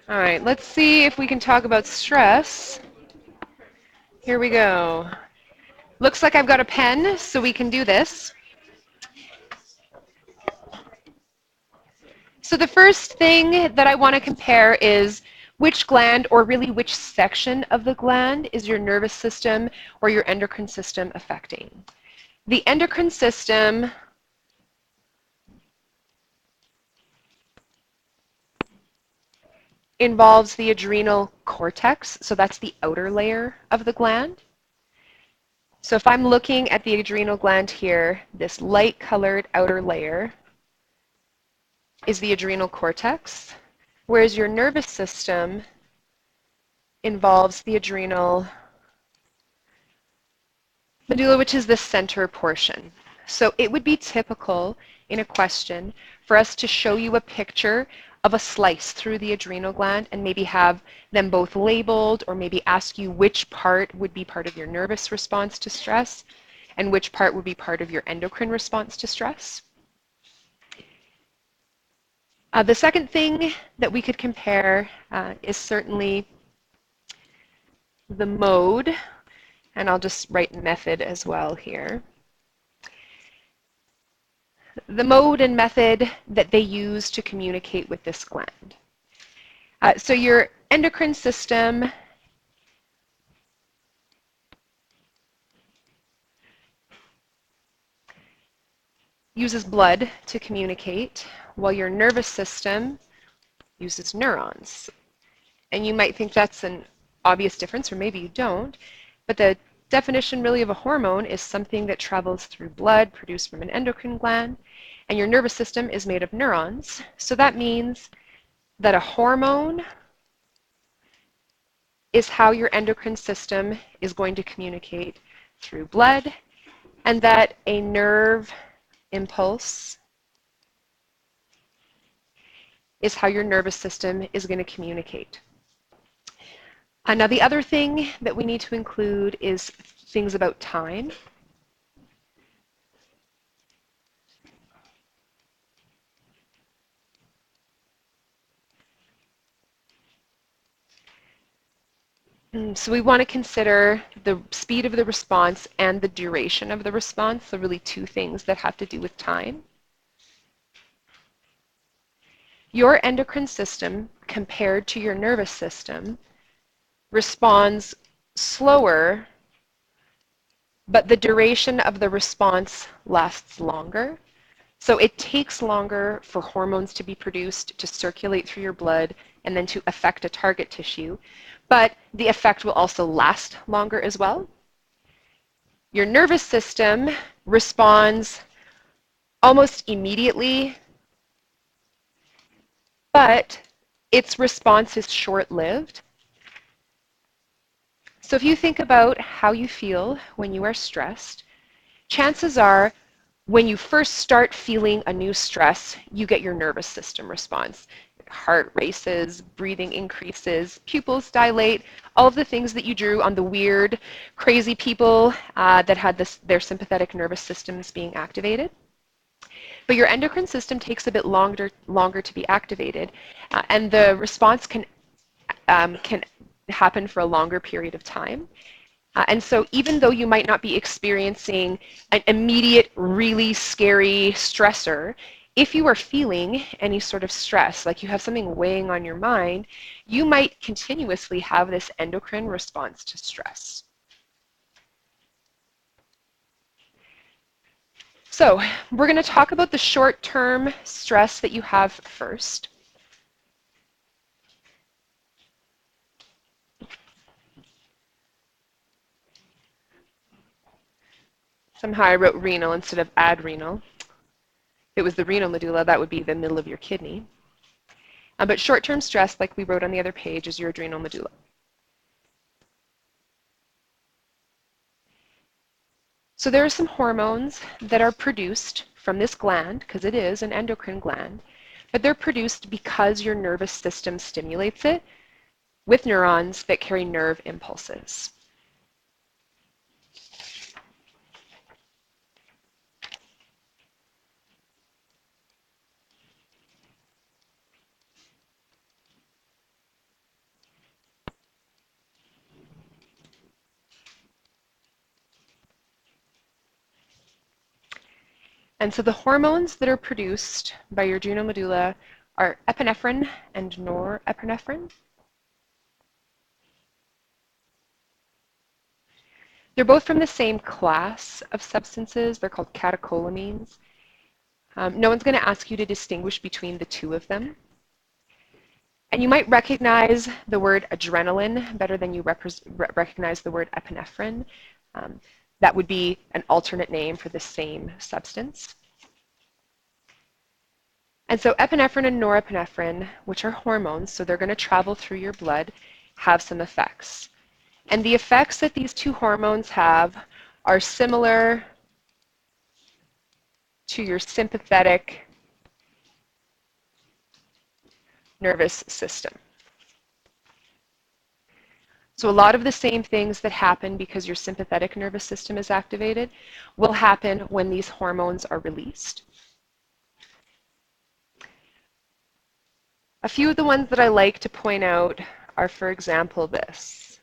All right, let's see if we can talk about stress. Here we go. Looks like I've got a pen, so we can do this. So the first thing that I want to compare is which gland, or really which section of the gland, is your nervous system or your endocrine system affecting. The endocrine system involves the adrenal cortex, so that's the outer layer of the gland. So if I'm looking at the adrenal gland here, this light-colored outer layer is the adrenal cortex, whereas your nervous system involves the adrenal medulla, which is the center portion. So it would be typical in a question for us to show you a picture of a slice through the adrenal gland and maybe have them both labeled, or maybe ask you which part would be part of your nervous response to stress and which part would be part of your endocrine response to stress. The second thing that we could compare is certainly the mode, and I'll just write method as well here. The mode and method that they use to communicate with this gland. So your endocrine system uses blood to communicate, while your nervous system uses neurons. And you might think that's an obvious difference, or maybe you don't, but the definition really of a hormone is something that travels through blood produced from an endocrine gland, and your nervous system is made of neurons. So that means that a hormone is how your endocrine system is going to communicate through blood, and that a nerve impulse is how your nervous system is going to communicate. Now, the other thing that we need to include is things about time. So we want to consider the speed of the response and the duration of the response, so really two things that have to do with time. Your endocrine system, compared to your nervous system, responds slower, but the duration of the response lasts longer. So it takes longer for hormones to be produced, to circulate through your blood, and then to affect a target tissue. But the effect will also last longer as well. Your nervous system responds almost immediately, but its response is short-lived. So if you think about how you feel when you are stressed, chances are when you first start feeling a new stress, you get your nervous system response. Heart races, breathing increases, pupils dilate, all of the things that you drew on the weird, crazy people that had their sympathetic nervous systems being activated. But your endocrine system takes a bit longer to be activated, and the response can happen for a longer period of time. And so even though you might not be experiencing an immediate, really scary stressor, if you are feeling any sort of stress, like you have something weighing on your mind, you might continuously have this endocrine response to stress. So we're going to talk about the short-term stress that you have first. Somehow I wrote renal instead of adrenal. If it was the renal medulla, that would be the middle of your kidney. But short-term stress, like we wrote on the other page, is your adrenal medulla. So there are some hormones that are produced from this gland, because it is an endocrine gland, but they're produced because your nervous system stimulates it with neurons that carry nerve impulses. And so the hormones that are produced by your adrenal medulla are epinephrine and norepinephrine. They're both from the same class of substances. They're called catecholamines. No one's going to ask you to distinguish between the two of them. And you might recognize the word adrenaline better than you recognize the word epinephrine. That would be an alternate name for the same substance. And so epinephrine and norepinephrine, which are hormones, so they're going to travel through your blood, have some effects. And the effects that these two hormones have are similar to your sympathetic nervous system. So a lot of the same things that happen because your sympathetic nervous system is activated will happen when these hormones are released. A few of the ones that I like to point out are, for example, this.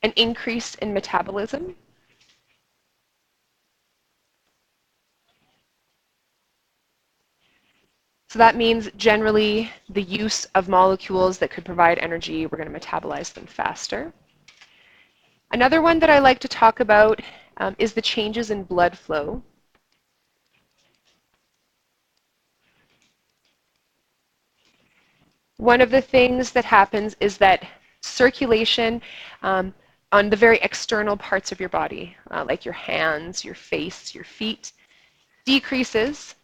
An increase in metabolism. So that means generally the use of molecules that could provide energy, we're going to metabolize them faster. Another one that I like to talk about is the changes in blood flow. One of the things that happens is that circulation on the very external parts of your body, like your hands, your face, your feet, decreases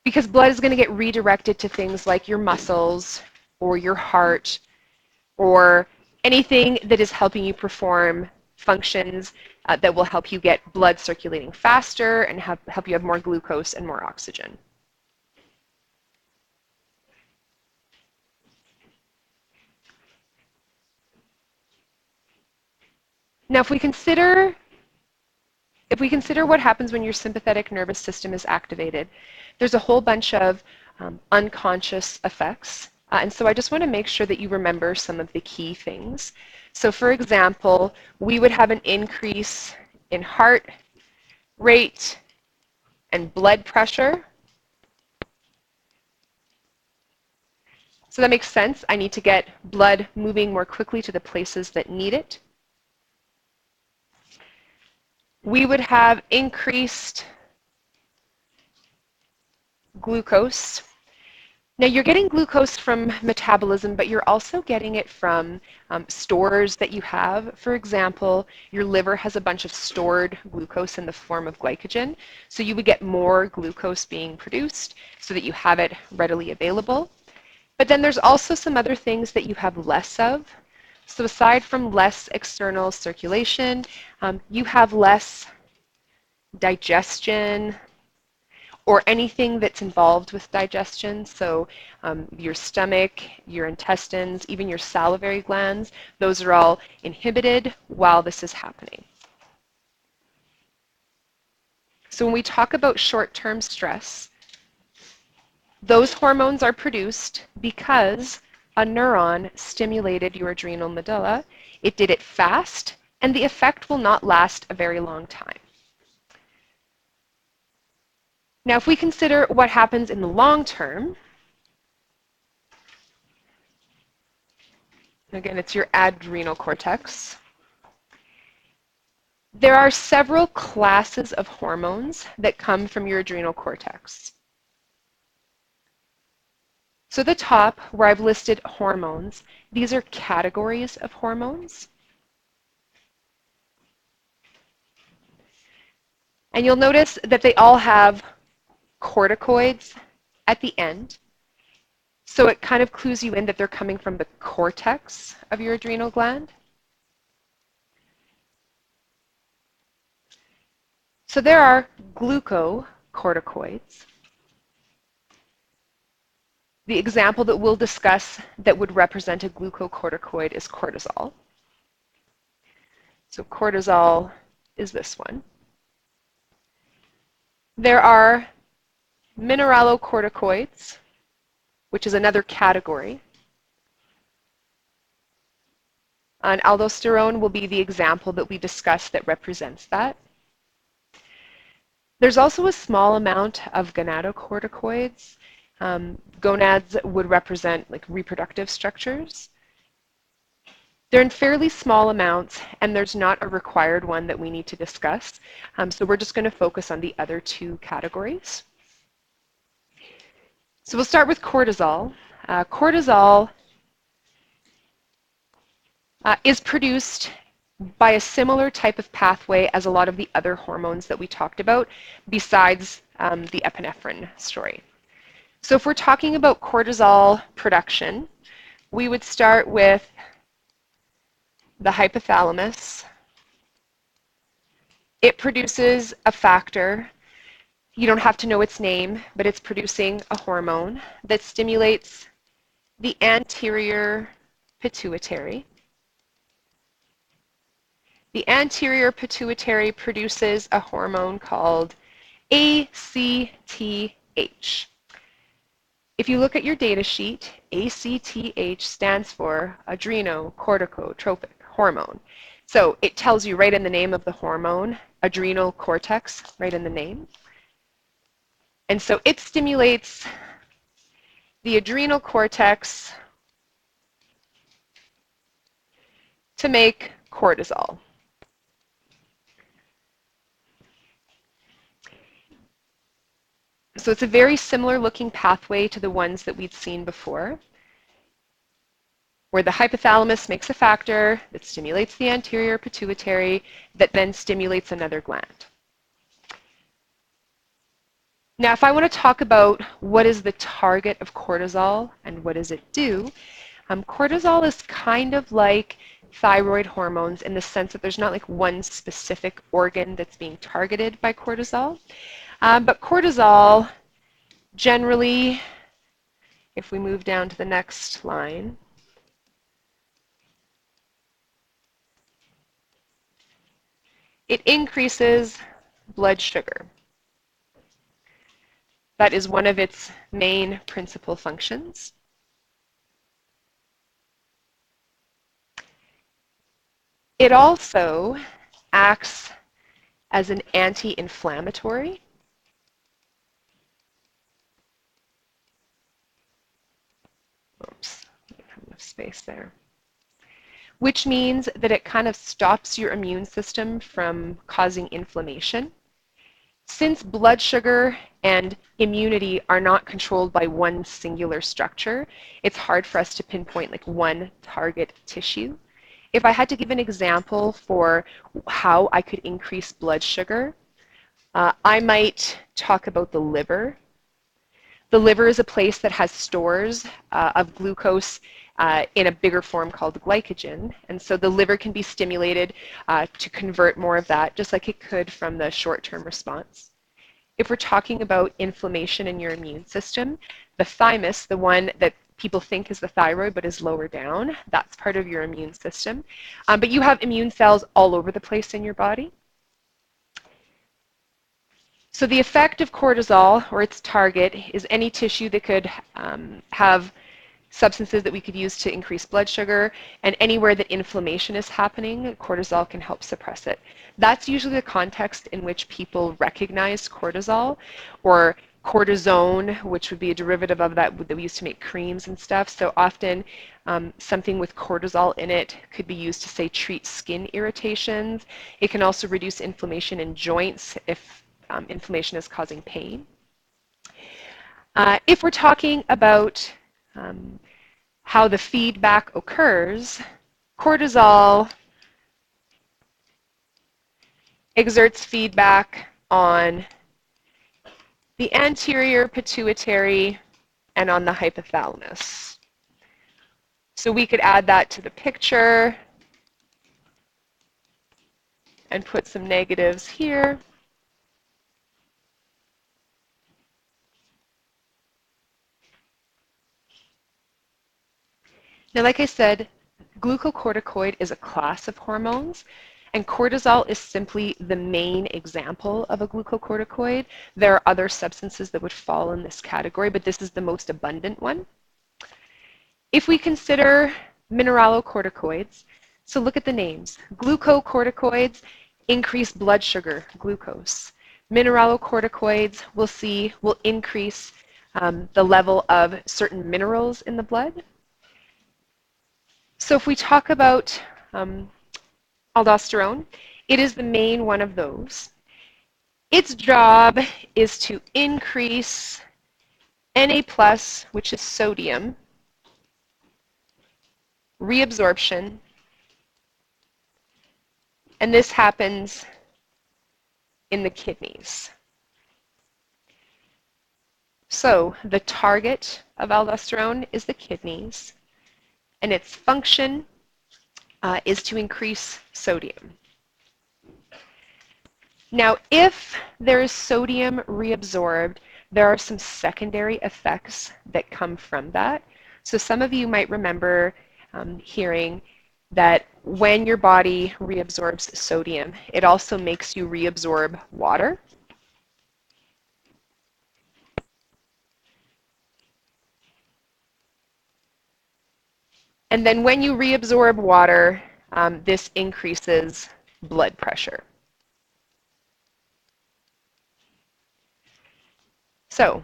because blood is going to get redirected to things like your muscles or your heart or anything that is helping you perform functions that will help you get blood circulating faster and help you have more glucose and more oxygen. Now, if we consider what happens when your sympathetic nervous system is activated, there's a whole bunch of unconscious effects. And so I just want to make sure that you remember some of the key things. So for example, we would have an increase in heart rate and blood pressure. So that makes sense. I need to get blood moving more quickly to the places that need it. We would have increased glucose. Now you're getting glucose from metabolism, but you're also getting it from stores that you have. For example, your liver has a bunch of stored glucose in the form of glycogen. So you would get more glucose being produced so that you have it readily available. But then there's also some other things that you have less of. So aside from less external circulation, you have less digestion or anything that's involved with digestion. So your stomach, your intestines, even your salivary glands, those are all inhibited while this is happening. So when we talk about short-term stress, those hormones are produced because a neuron stimulated your adrenal medulla. It did it fast, and the effect will not last a very long time. Now, if we consider what happens in the long term, again, it's your adrenal cortex. There are several classes of hormones that come from your adrenal cortex. So the top, where I've listed hormones, these are categories of hormones. And you'll notice that they all have corticoids at the end. So it kind of clues you in that they're coming from the cortex of your adrenal gland. So there are glucocorticoids. The example that we'll discuss that would represent a glucocorticoid is cortisol. So cortisol is this one. There are mineralocorticoids, which is another category. And aldosterone will be the example that we discuss that represents that. There's also a small amount of gonadocorticoids. Gonads would represent like reproductive structures. They're in fairly small amounts, and there's not a required one that we need to discuss. So we're just going to focus on the other two categories. So we'll start with cortisol. Cortisol is produced by a similar type of pathway as a lot of the other hormones that we talked about, besides the epinephrine story. So if we're talking about cortisol production, we would start with the hypothalamus. It produces a factor. You don't have to know its name, but it's producing a hormone that stimulates the anterior pituitary. The anterior pituitary produces a hormone called ACTH. If you look at your data sheet, ACTH stands for adrenocorticotropic hormone. So it tells you right in the name of the hormone, adrenal cortex, right in the name. And so it stimulates the adrenal cortex to make cortisol. So it's a very similar looking pathway to the ones that we'd seen before, where the hypothalamus makes a factor that stimulates the anterior pituitary that then stimulates another gland. Now, if I want to talk about what is the target of cortisol and what does it do, cortisol is kind of like thyroid hormones in the sense that there's not like one specific organ that's being targeted by cortisol. But cortisol generally, if we move down to the next line, it increases blood sugar. That is one of its main principal functions. It also acts as an anti-inflammatory. Oops, I don't have enough space there. Which means that it kind of stops your immune system from causing inflammation. Since blood sugar and immunity are not controlled by one singular structure, it's hard for us to pinpoint like one target tissue. If I had to give an example for how I could increase blood sugar, I might talk about the liver. The liver is a place that has stores of glucose in a bigger form called glycogen. And so the liver can be stimulated to convert more of that, just like it could from the short-term response. If we're talking about inflammation in your immune system, the thymus, the one that people think is the thyroid but is lower down, that's part of your immune system. But you have immune cells all over the place in your body. So the effect of cortisol, or its target, is any tissue that could have substances that we could use to increase blood sugar, and anywhere that inflammation is happening, cortisol can help suppress it. That's usually the context in which people recognize cortisol, or cortisone, which would be a derivative of that we used to make creams and stuff. So often something with cortisol in it could be used to, say, treat skin irritations. It can also reduce inflammation in joints if inflammation is causing pain. If we're talking about how the feedback occurs, cortisol exerts feedback on the anterior pituitary and on the hypothalamus. So we could add that to the picture and put some negatives here. Now, like I said, glucocorticoid is a class of hormones, and cortisol is simply the main example of a glucocorticoid. There are other substances that would fall in this category, but this is the most abundant one. If we consider mineralocorticoids, so look at the names. Glucocorticoids increase blood sugar, glucose. Mineralocorticoids will increase the level of certain minerals in the blood. So if we talk about aldosterone, it is the main one of those. Its job is to increase Na+, which is sodium, reabsorption, and this happens in the kidneys. So the target of aldosterone is the kidneys, and its function is to increase sodium. Now, if there is sodium reabsorbed, there are some secondary effects that come from that. So some of you might remember hearing that when your body reabsorbs sodium, it also makes you reabsorb water. And then when you reabsorb water, this increases blood pressure. So,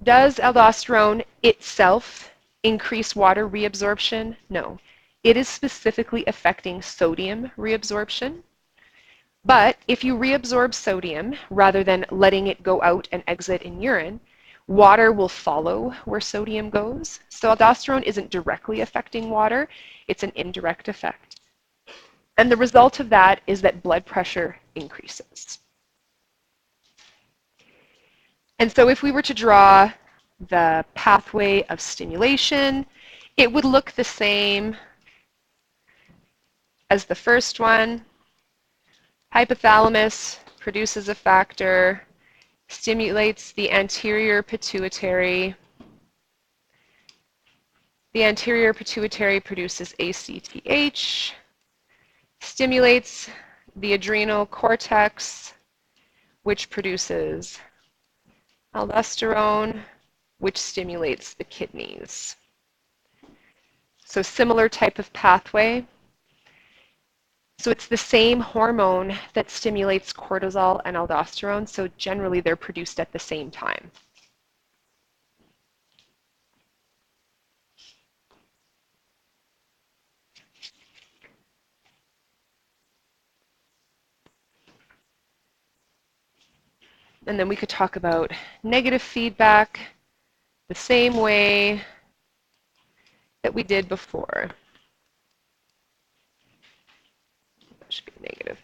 does aldosterone itself increase water reabsorption? No. It is specifically affecting sodium reabsorption. But if you reabsorb sodium, rather than letting it go out and exit in urine, water will follow where sodium goes. So aldosterone isn't directly affecting water, it's an indirect effect. And the result of that is that blood pressure increases. And so if we were to draw the pathway of stimulation, it would look the same as the first one. Hypothalamus produces a factor, stimulates the anterior pituitary. The anterior pituitary produces ACTH, stimulates the adrenal cortex, which produces aldosterone, which stimulates the kidneys. So similar type of pathway. So it's the same hormone that stimulates cortisol and aldosterone, so generally they're produced at the same time. And then we could talk about negative feedback the same way that we did before. That should be negative.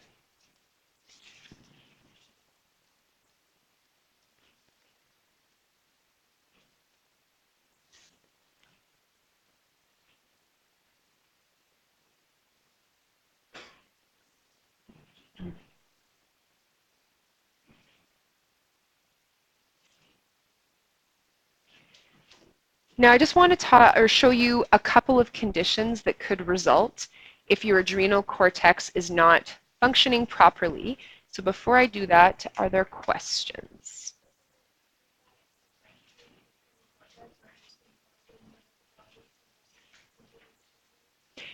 Now I just want to show you a couple of conditions that could result if your adrenal cortex is not functioning properly. So before I do that, are there questions?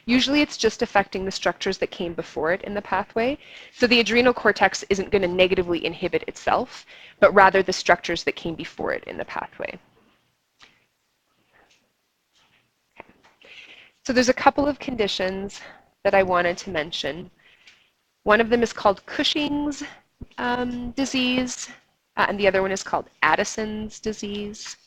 Usually it's just affecting the structures that came before it in the pathway. So the adrenal cortex isn't going to negatively inhibit itself, but rather the structures that came before it in the pathway. Okay. So there's a couple of conditions that I wanted to mention. One of them is called Cushing's disease, and the other one is called Addison's disease.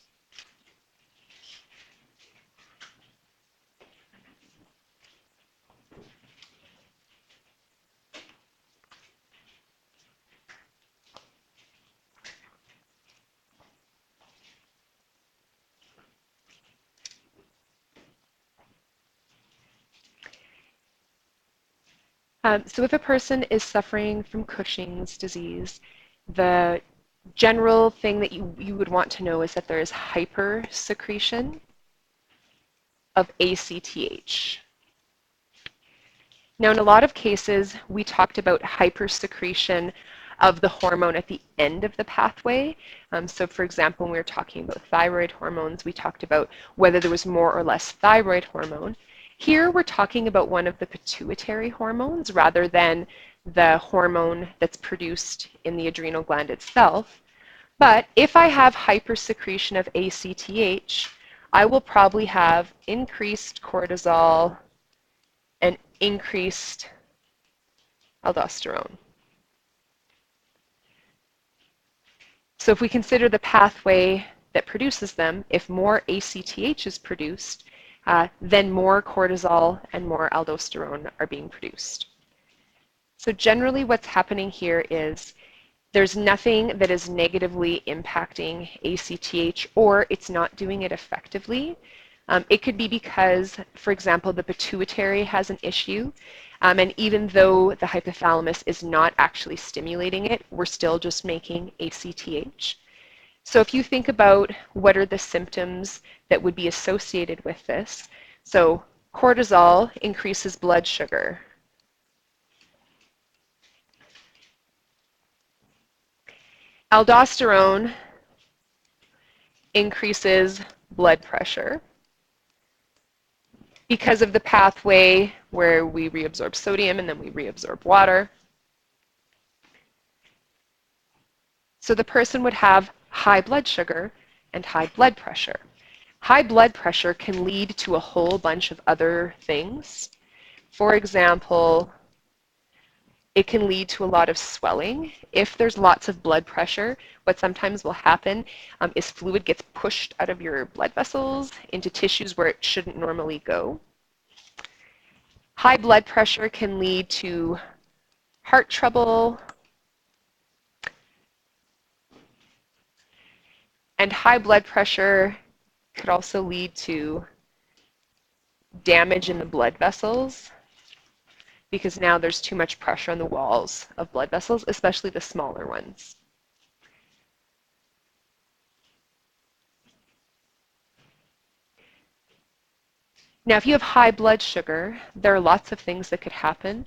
So if a person is suffering from Cushing's disease, the general thing that you would want to know is that there is hypersecretion of ACTH. Now, in a lot of cases, we talked about hypersecretion of the hormone at the end of the pathway. So for example, when we were talking about thyroid hormones, we talked about whether there was more or less thyroid hormone. Here we're talking about one of the pituitary hormones rather than the hormone that's produced in the adrenal gland itself. But if I have hypersecretion of ACTH, I will probably have increased cortisol and increased aldosterone. So if we consider the pathway that produces them, if more ACTH is produced, then more cortisol and more aldosterone are being produced. So generally what's happening here is there's nothing that is negatively impacting ACTH, or it's not doing it effectively. It could be because, for example, the pituitary has an issue, and even though the hypothalamus is not actually stimulating it, we're still just making ACTH. So if you think about what are the symptoms that would be associated with this, so cortisol increases blood sugar. Aldosterone increases blood pressure because of the pathway where we reabsorb sodium and then we reabsorb water. So the person would have high blood sugar and high blood pressure. High blood pressure can lead to a whole bunch of other things. For example, it can lead to a lot of swelling. If there's lots of blood pressure, what sometimes will happen is fluid gets pushed out of your blood vessels into tissues where it shouldn't normally go. High blood pressure can lead to heart trouble, and high blood pressure could also lead to damage in the blood vessels because now there's too much pressure on the walls of blood vessels, especially the smaller ones. Now, if you have high blood sugar, there are lots of things that could happen.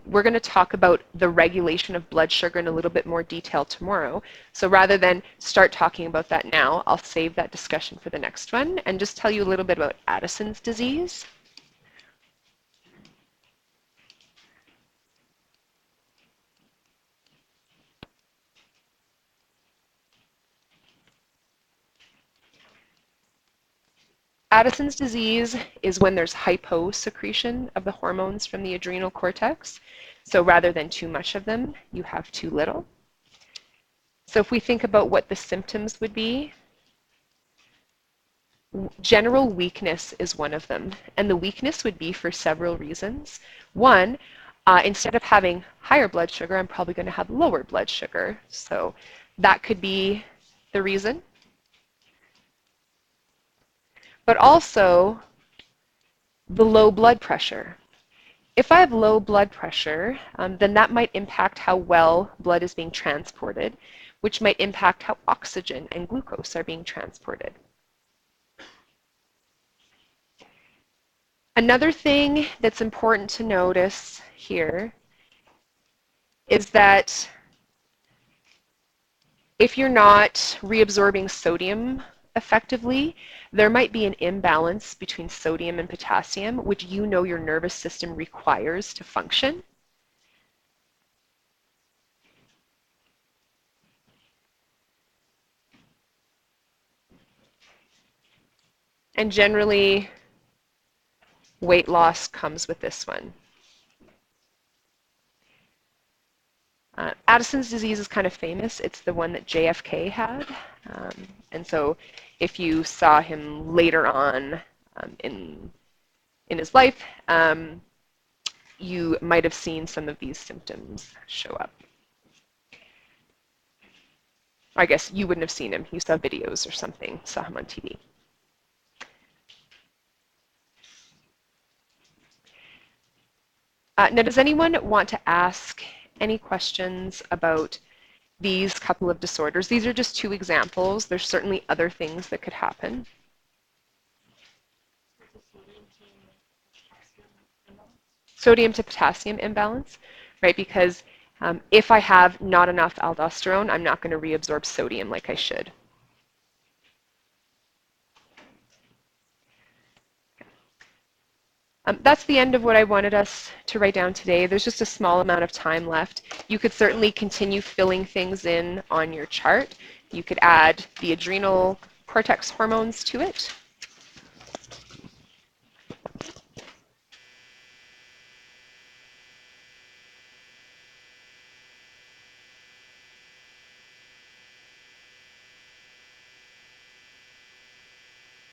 We're going to talk about the regulation of blood sugar in a little bit more detail tomorrow. So rather than start talking about that now, I'll save that discussion for the next one and just tell you a little bit about Addison's disease. Addison's disease is when there's hyposecretion of the hormones from the adrenal cortex. So rather than too much of them, you have too little. So if we think about what the symptoms would be, general weakness is one of them. And the weakness would be for several reasons. One, instead of having higher blood sugar, I'm probably going to have lower blood sugar. So that could be the reason. But also the low blood pressure. If I have low blood pressure, then that might impact how well blood is being transported, which might impact how oxygen and glucose are being transported. Another thing that's important to notice here is that if you're not reabsorbing sodium effectively, there might be an imbalance between sodium and potassium, which you know your nervous system requires to function. And generally, weight loss comes with this one. Addison's disease is kind of famous. It's the one that JFK had. And so if you saw him later on in his life, you might have seen some of these symptoms show up. I guess you wouldn't have seen him. You saw videos or something, saw him on TV. Now, does anyone want to ask any questions about these couple of disorders? These are just two examples. There's certainly other things that could happen. Sodium to potassium imbalance, right? Because if I have not enough aldosterone, I'm not going to reabsorb sodium like I should. That's the end of what I wanted us to write down today. There's just a small amount of time left. You could certainly continue filling things in on your chart. You could add the adrenal cortex hormones to it.